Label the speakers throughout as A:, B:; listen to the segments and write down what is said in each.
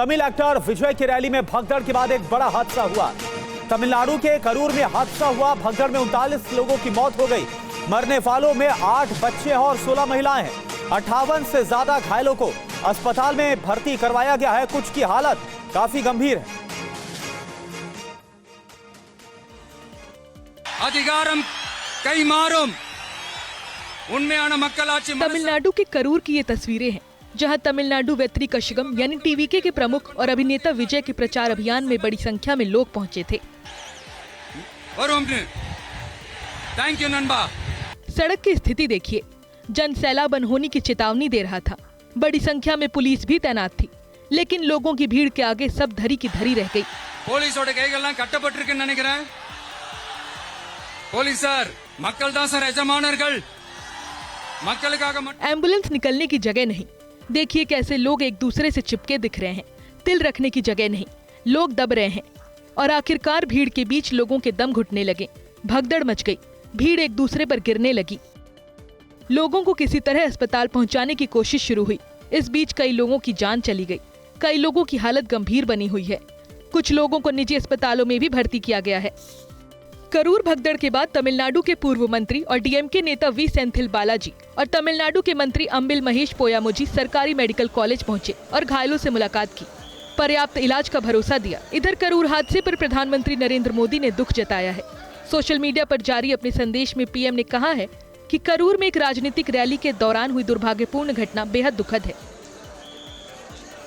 A: Tamil actor विजय की rally में भगदड़ के बाद एक बड़ा हादसा हुआ। तमिलनाडु के करूर में हादसा हुआ। भगदड़ में 39 लोगों की मौत हो गई। मरने वालों में 8 बच्चे और 16 महिलाएं हैं। 58 से ज्यादा घायलों को अस्पताल में भर्ती करवाया गया है। कुछ की हालत काफी गंभीर है।
B: अधिकारम कई मारूम उनमें मक्कलाची।
C: तमिलनाडु के करूर की ये तस्वीरें हैं, जहां तमिलनाडु वेत्री कशगम यानी टीवीके के प्रमुख और अभिनेता विजय के प्रचार अभियान में बड़ी संख्या में लोग पहुंचे थे।
B: थैंक यू नंबा।
C: सड़क की स्थिति देखिए, जन सैलाब होने की चेतावनी दे रहा था। बड़ी संख्या में पुलिस भी तैनात थी, लेकिन लोगों की भीड़ के आगे सब धरी की धरी रह गई।
B: போலீஸோட கைகள்லாம் கட்டப்பட்டிருக்குன்னு நினைக்கிறேன்। போலீசார் மக்கள் தான் சார் எஜமானர்கள், மக்களுக்காக।
C: एम्बुलेंस निकलने की जगह नहीं। देखिए कैसे लोग एक दूसरे से चिपके दिख रहे हैं। तिल रखने की जगह नहीं, लोग दब रहे हैं। और आखिरकार भीड़ के बीच लोगों के दम घुटने लगे। भगदड़ मच गई, भीड़ एक दूसरे पर गिरने लगी। लोगों को किसी तरह अस्पताल पहुंचाने की कोशिश शुरू हुई। इस बीच कई लोगों की जान चली गई। कई लोगों की हालत गंभीर बनी हुई है। कुछ लोगों को निजी अस्पतालों में भी भर्ती किया गया है। करूर भगदड़ के बाद तमिलनाडु के पूर्व मंत्री और डीएमके नेता वी सेंथिल बालाजी और तमिलनाडु के मंत्री अंबिल महेश पोयामुजी सरकारी मेडिकल कॉलेज पहुंचे और घायलों से मुलाकात की। पर्याप्त इलाज का भरोसा दिया। इधर करूर हादसे पर प्रधानमंत्री नरेंद्र मोदी ने दुख जताया है। सोशल मीडिया पर जारी अपने संदेश में पीएम ने कहा है कि करूर में एक राजनीतिक रैली के दौरान हुई दुर्भाग्यपूर्ण घटना बेहद दुखद है।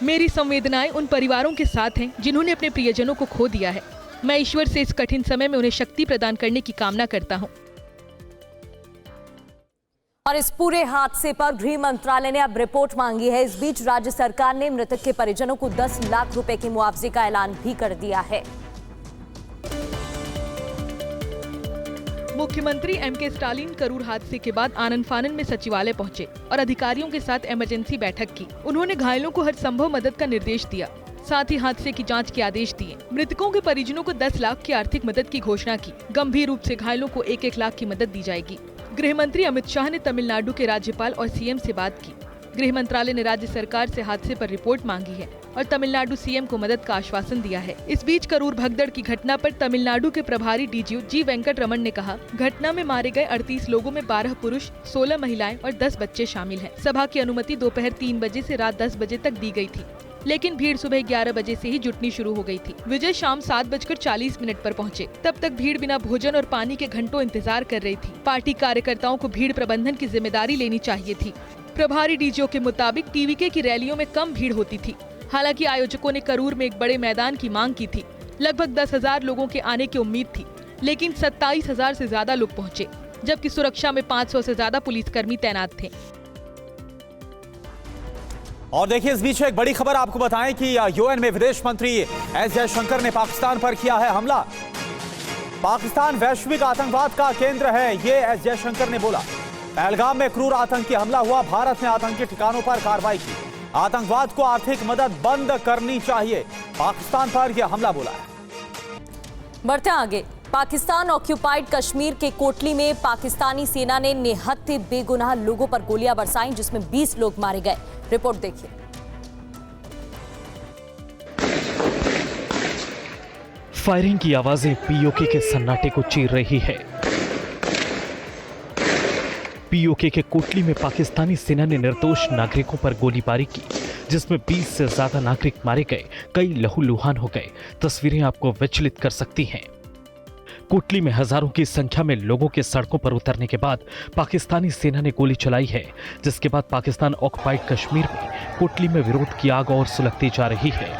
C: मेरी संवेदनाएं उन परिवारों के साथ हैं जिन्होंने अपने प्रियजनों को खो दिया है। मैं ईश्वर से इस कठिन समय में उन्हें शक्ति प्रदान करने की कामना करता हूं।
D: और इस पूरे हादसे पर गृह मंत्रालय ने अब रिपोर्ट मांगी है। इस बीच राज्य सरकार ने मृतक के परिजनों को 10 लाख रुपए के मुआवजे का ऐलान भी कर दिया है।
C: मुख्यमंत्री एमके स्टालिन करूर हादसे के बाद आनन फानन में सचिवालय पहुंचे और अधिकारियों के साथ इमरजेंसी बैठक की। उन्होंने घायलों को हर संभव मदद का निर्देश दिया, साथ ही हादसे की जांच के आदेश दिए। मृतकों के परिजनों को 10 लाख की आर्थिक मदद की घोषणा की। गंभीर रूप से घायलों को 1-1 लाख की मदद दी जाएगी। गृह मंत्री अमित शाह ने तमिलनाडु के राज्यपाल और सीएम से बात की। गृह मंत्रालय ने राज्य सरकार से हादसे पर रिपोर्ट मांगी है और तमिलनाडु सीएम को मदद का आश्वासन दिया है। इस बीच करूर भगदड़ की घटना पर तमिलनाडु के प्रभारी डीजीओ जी वेंकट रमन ने कहा, घटना में मारे गए 38 लोगों में 12 पुरुष, 16 महिलाएं और 10 बच्चे शामिल हैं। सभा की अनुमति दोपहर 3 बजे से रात 10 बजे तक दी गई थी, लेकिन भीड़ सुबह 11 बजे से ही जुटनी शुरू हो गई थी। विजय शाम 7:40 पर पहुंचे। तब तक भीड़ बिना भोजन और पानी के घंटों इंतजार कर रही थी। पार्टी कार्यकर्ताओं को भीड़ प्रबंधन की जिम्मेदारी लेनी चाहिए थी। प्रभारी डीजीओ के मुताबिक टीवीके की रैलियों में कम भीड़ होती थी। हालांकि आयोजकों ने करूर में एक बड़े मैदान की मांग की थी। लगभग 10,000 लोगों के आने की उम्मीद थी, लेकिन 27,000 से ज्यादा लोग पहुंचे, जबकि सुरक्षा में 500 से ज्यादा पुलिसकर्मी तैनात थे।
A: और देखिए, इस बीच एक बड़ी खबर आपको बताएं कि यूएन में विदेश मंत्री एस जयशंकर ने पाकिस्तान पर किया है हमला। पाकिस्तान वैश्विक आतंकवाद का केंद्र है, ये एस जयशंकर ने बोला। पहलगाम में क्रूर आतंकी हमला हुआ। भारत ने आतंकी ठिकानों पर कार्रवाई की। आतंकवाद को आर्थिक मदद बंद करनी चाहिए, पाकिस्तान पर यह हमला बोला है।
D: बढ़ते आगे, पाकिस्तान ऑक्यूपाइड कश्मीर के कोटली में पाकिस्तानी सेना ने निहत्थे बेगुनाह लोगों पर गोलियां बरसाई, जिसमें 20 लोग मारे गए। रिपोर्ट देखिए।
E: फायरिंग की आवाजें पीओके के सन्नाटे को चीर रही है। पीओके के कोटली में पाकिस्तानी सेना ने निर्दोष नागरिकों पर गोलीबारी की, जिसमें 20 से ज्यादा नागरिक मारे गए, कई लहूलुहान हो गए। तस्वीरें आपको विचलित कर सकती हैं। कोटली में हजारों की संख्या में लोगों के सड़कों पर उतरने के बाद पाकिस्तानी सेना ने गोली चलाई है, जिसके बाद पाकिस्तान ऑक्युपाइड कश्मीर में कोटली में विरोध की आग और सुलगती जा रही है।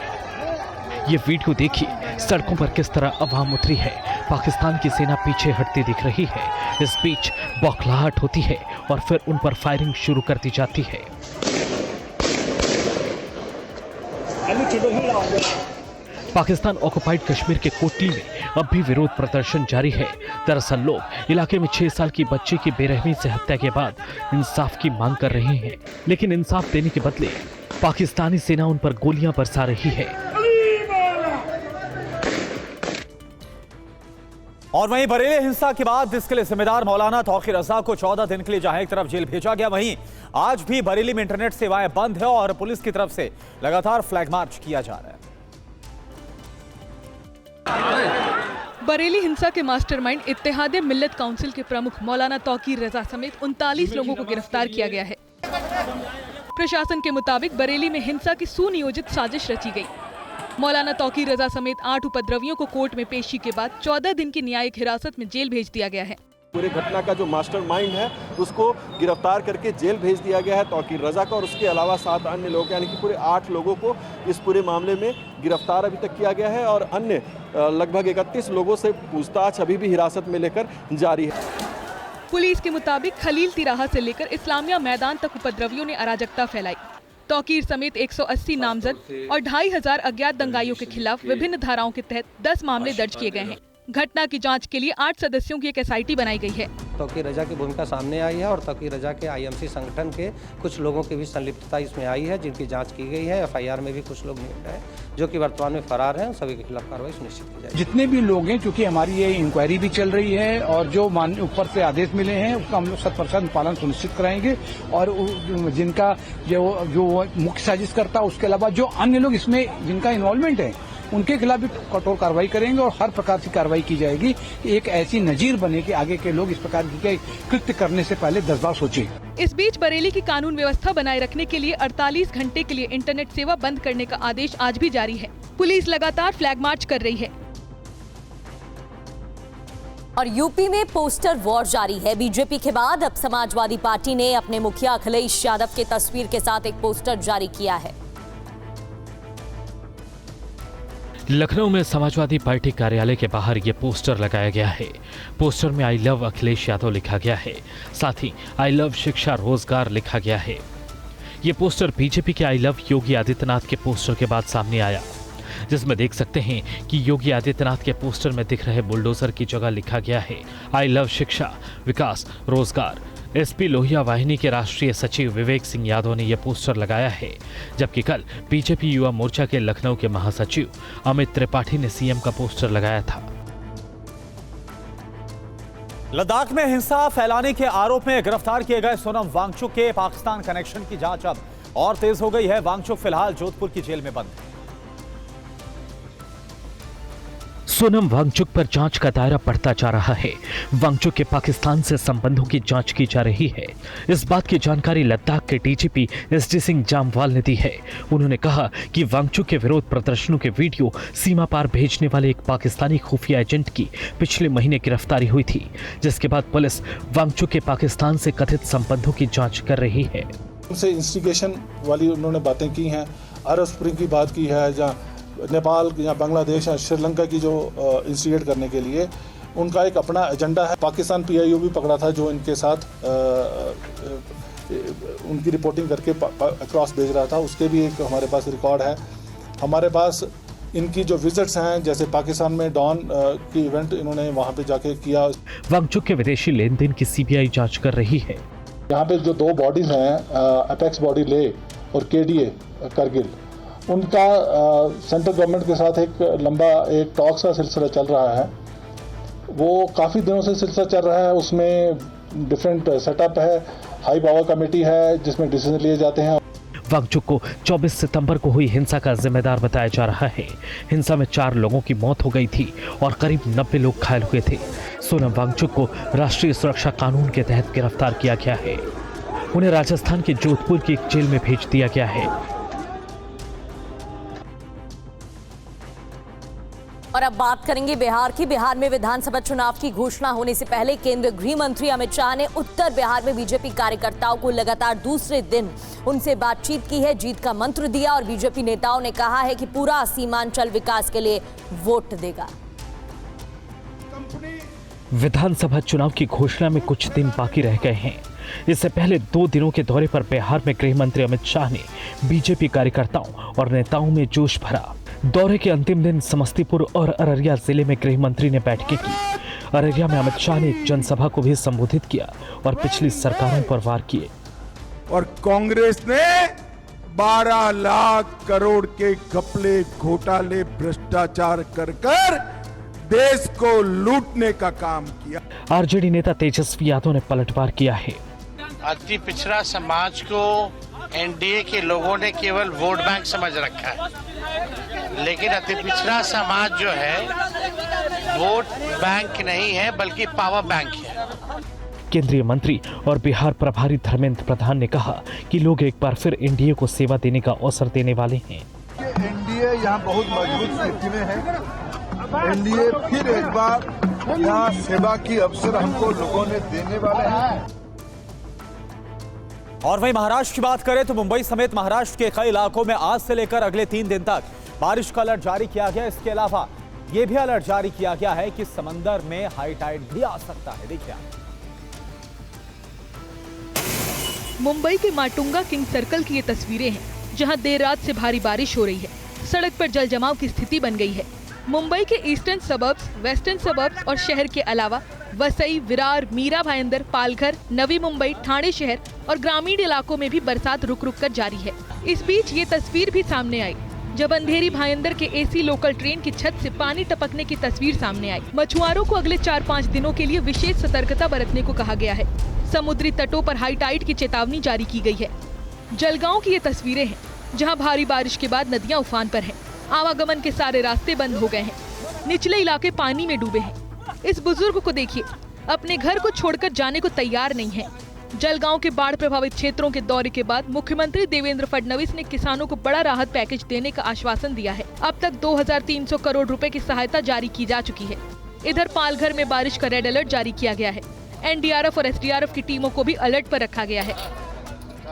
E: ये वीडियो देखिए, सड़कों पर किस तरह अवाम उतरी है। पाकिस्तान की सेना पीछे हटती दिख रही है। इस बीच बौखलाहट होती है और फिर उन पर फायरिंग शुरू कर दी जाती है। पाकिस्तान ऑक्युपाइड कश्मीर के कोटली में अब भी विरोध प्रदर्शन जारी है। दरअसल लोग इलाके में 6 साल की बच्ची की बेरहमी से हत्या के बाद इंसाफ की मांग कर रहे हैं, लेकिन इंसाफ देने के बदले पाकिस्तानी सेना उन पर गोलियां बरसा रही है।
A: और वहीं बरेली हिंसा के बाद इसके लिए जिम्मेदार मौलाना तौकीर रजा को 14 दिन के लिए जहां एक तरफ जेल भेजा गया, वहीं आज भी बरेली में इंटरनेट सेवाएं बंद है और पुलिस की तरफ से लगातार फ्लैग मार्च किया जा रहा है।
C: बरेली हिंसा के मास्टरमाइंड इत्तेहाद मिल्लत काउंसिल के प्रमुख मौलाना तौकीर रजा समेत 39 लोगों को गिरफ्तार किया गया है। प्रशासन के मुताबिक बरेली में हिंसा की सुनियोजित साजिश रची गई। मौलाना तौकीर रजा समेत 8 उपद्रवियों को कोर्ट में पेशी के बाद 14 दिन की न्यायिक हिरासत में जेल भेज दिया गया है।
F: पूरे घटना का जो मास्टरमाइंड है उसको गिरफ्तार करके जेल भेज दिया गया है तौकीर रजा का, और उसके अलावा 7 अन्य लोग यानी कि पूरे 8 लोगों को इस पूरे मामले में गिरफ्तार अभी तक किया गया है और अन्य लगभग 31 लोगों से पूछताछ अभी भी हिरासत में लेकर जारी है।
C: पुलिस के मुताबिक खलील तिराहा से लेकर इस्लामिया मैदान तक उपद्रवियों ने अराजकता फैलाई। तौकीर समेत 180 नामजद और 2500 अज्ञात दंगाइयों के खिलाफ विभिन्न धाराओं के तहत 10 मामले दर्ज किए गए हैं। घटना की जांच के लिए 8 सदस्यों की एक SIT बनाई गई है।
G: तौकीर रजा की भूमिका सामने आई है और तौकीर रजा के IMC संगठन के कुछ लोगों की भी संलिप्तता इसमें आई है, जिनकी जांच की गई है। FIR में भी कुछ लोग नियुक्त हैं जो कि वर्तमान में फरार हैं। सभी के खिलाफ कार्रवाई सुनिश्चित की जाएगी।
H: जितने भी लोग हैं, क्योंकि हमारी ये इंक्वायरी भी चल रही है और जो ऊपर से आदेश मिले हैं उसका हम लोग 100% पालन सुनिश्चित कराएंगे और जिनका जो मुख्य साजिशकर्ता उसके अलावा जो अन्य लोग इसमें जिनका इन्वॉल्वमेंट है उनके खिलाफ भी कठोर कार्रवाई करेंगे और हर प्रकार की कार्रवाई की जाएगी। एक ऐसी नजीर बने कि आगे के लोग इस प्रकार के कृत्य करने से पहले 10 बार सोचें।
C: इस बीच बरेली की कानून व्यवस्था बनाए रखने के लिए 48 घंटे के लिए इंटरनेट सेवा बंद करने का आदेश आज भी जारी है। पुलिस लगातार फ्लैग मार्च कर रही है।
D: और यूपी में पोस्टर वॉर जारी है। बीजेपी के बाद अब समाजवादी पार्टी ने अपने मुखिया अखिलेश यादव की तस्वीर के साथ एक पोस्टर जारी किया है।
E: लखनऊ में समाजवादी पार्टी कार्यालय के बाहर ये पोस्टर लगाया गया है। पोस्टर में आई लव अखिलेश यादव लिखा गया है, साथ ही आई लव शिक्षा रोजगार लिखा गया है। ये पोस्टर बीजेपी के आई लव योगी आदित्यनाथ के पोस्टर के बाद सामने आया, जिसमें देख सकते हैं कि योगी आदित्यनाथ के पोस्टर में दिख रहे बुलडोजर की जगह लिखा गया है आई लव शिक्षा विकास रोजगार। SP लोहिया वाहिनी के राष्ट्रीय सचिव विवेक सिंह यादव ने यह पोस्टर लगाया है, जबकि कल बीजेपी युवा मोर्चा के लखनऊ के महासचिव अमित त्रिपाठी ने CM का पोस्टर लगाया था।
A: लद्दाख में हिंसा फैलाने के आरोप में गिरफ्तार किए गए सोनम वांगचुक के पाकिस्तान कनेक्शन की जांच अब और तेज हो गई है। वांगचुक फिलहाल जोधपुर की जेल में बंद है।
E: सोनम वांगचुक पर जांच का दायरा बढ़ता जा रहा है। वांगचुक के पाकिस्तान से संबंधों की जांच की जा रही है। इस बात की जानकारी लद्दाख के DGP SD सिंह जामवाल ने दी है। उन्होंने कहा कि वांगचुक के विरोध प्रदर्शनों के वीडियो सीमा पार भेजने वाले एक पाकिस्तानी खुफिया एजेंट की पिछले महीने गिरफ्तारी हुई थी, जिसके बाद पुलिस वांगचुक के पाकिस्तान से कथित संबंधों की जाँच कर रही है।
I: उनसे इंस्टिगेशन वाली उन्होंने बातें की हैं, अरब स्प्रिंग की बात की है, जहाँ नेपाल या बांग्लादेश या श्रीलंका की जो इंस्टिगेट करने के लिए उनका एक अपना एजेंडा है। पाकिस्तान PIO भी पकड़ा था जो इनके साथ उनकी रिपोर्टिंग करके अक्रॉस भेज रहा था, उसके भी एक हमारे पास रिकॉर्ड है। हमारे पास इनकी जो विजिट्स हैं, जैसे पाकिस्तान में डॉन की इवेंट इन्होंने वहाँ पे जाके किया।
E: वांगचुक के विदेशी लेन देन की CBI जाँच कर रही है।
I: यहाँ पे जो 2 बॉडीज हैं, अपेक्स बॉडी ले और KDA करगिल, उनका सेंट्रल गवर्नमेंट के साथ एक लंबा टॉक्स का सिलसिला चल रहा है। वो काफ़ी दिनों से सिलसिला चल रहा है। उसमें डिफरेंट सेटअप है, हाई पावर कमेटी है जिसमें डिसीजन लिए जाते हैं।
E: वांगचुक को 24 सितंबर को हुई हिंसा का जिम्मेदार बताया जा रहा है। हिंसा में 4 लोगों की मौत हो गई थी और करीब 90 लोग घायल हुए थे। सोनम वांगचुक को राष्ट्रीय सुरक्षा कानून के तहत गिरफ्तार किया गया है। उन्हें राजस्थान के जोधपुर की एक जेल में भेज दिया गया है।
D: और अब बात करेंगे बिहार की। बिहार में विधानसभा चुनाव की घोषणा होने से पहले केंद्रीय गृह मंत्री अमित शाह ने उत्तर बिहार में बीजेपी कार्यकर्ताओं को लगातार दूसरे दिन उनसे बातचीत की है, जीत का मंत्र दिया और बीजेपी नेताओं ने कहा है कि पूरा सीमांचल विकास के लिए वोट देगा।
E: विधानसभा चुनाव की घोषणा में कुछ दिन बाकी रह गए हैं। इससे पहले 2 दिनों के दौरे पर बिहार में गृह मंत्री अमित शाह ने बीजेपी कार्यकर्ताओं और नेताओं में जोश भरा। दौरे के अंतिम दिन समस्तीपुर और अररिया जिले में गृह मंत्री ने बैठकें की। अररिया में अमित शाह ने एक जनसभा को भी संबोधित किया और पिछली सरकारों पर वार किए।
J: और कांग्रेस ने 12 लाख करोड़ के घपले, घोटाले, भ्रष्टाचार कर देश को लूटने का काम किया।
E: आरजेडी नेता तेजस्वी यादव ने पलटवार किया है।
K: अति पिछड़ा समाज को एनडीए के लोगों ने केवल वोट बैंक समझ रखा है, लेकिन अति पिछड़ा समाज जो है वोट बैंक नहीं है बल्कि पावर बैंक है।
E: केंद्रीय मंत्री और बिहार प्रभारी धर्मेंद्र प्रधान ने कहा कि लोग एक बार फिर एनडीए को सेवा देने का अवसर देने वाले हैं।
J: एनडीए यहाँ बहुत मजबूत स्थिति में है। एनडीए फिर एक बार यहाँ सेवा की अवसर हमको लोगों ने देने वाले हैं।
A: और वहीं महाराष्ट्र की बात करें तो मुंबई समेत महाराष्ट्र के कई इलाकों में आज से लेकर अगले 3 दिन तक बारिश का अलर्ट जारी किया गया। इसके अलावा यह भी अलर्ट जारी किया गया है कि समंदर में हाई टाइड भी आ सकता है। देखिए
C: मुंबई के माटुंगा किंग सर्कल की ये तस्वीरें हैं, जहां देर रात से भारी बारिश हो रही है। सड़क पर जल जमाव की स्थिति बन गई है। मुंबई के ईस्टर्न सबर्ब्स, वेस्टर्न सबर्ब्स और शहर के अलावा वसई, विरार, मीरा भाईंदर, पालघर, नवी मुंबई, ठाणे शहर और ग्रामीण इलाकों में भी बरसात रुक रुक कर जारी है। इस बीच ये तस्वीर भी सामने आई जब अंधेरी भाईंदर के एसी लोकल ट्रेन की छत से पानी टपकने की तस्वीर सामने आई। मछुआरों को अगले 4-5 दिनों के लिए विशेष सतर्कता बरतने को कहा गया है। समुद्री तटों पर हाई टाइड की चेतावनी जारी की गई है। जलगांव की ये तस्वीरें हैं, जहां भारी बारिश के बाद नदियां उफान पर हैं। आवागमन के सारे रास्ते बंद हो गए हैं। निचले इलाके पानी में डूबे हैं। इस बुजुर्ग को देखिए, अपने घर को छोड़कर जाने को तैयार नहीं है। जलगांव के बाढ़ प्रभावित क्षेत्रों के दौरे के बाद मुख्यमंत्री देवेंद्र फडणवीस ने किसानों को बड़ा राहत पैकेज देने का आश्वासन दिया है। अब तक 2300 करोड़ रुपए की सहायता जारी की जा चुकी है। इधर पालघर में बारिश का रेड अलर्ट जारी किया गया है। एनडीआरएफ और एसडीआरएफ की टीमों को भी अलर्ट पर रखा गया है।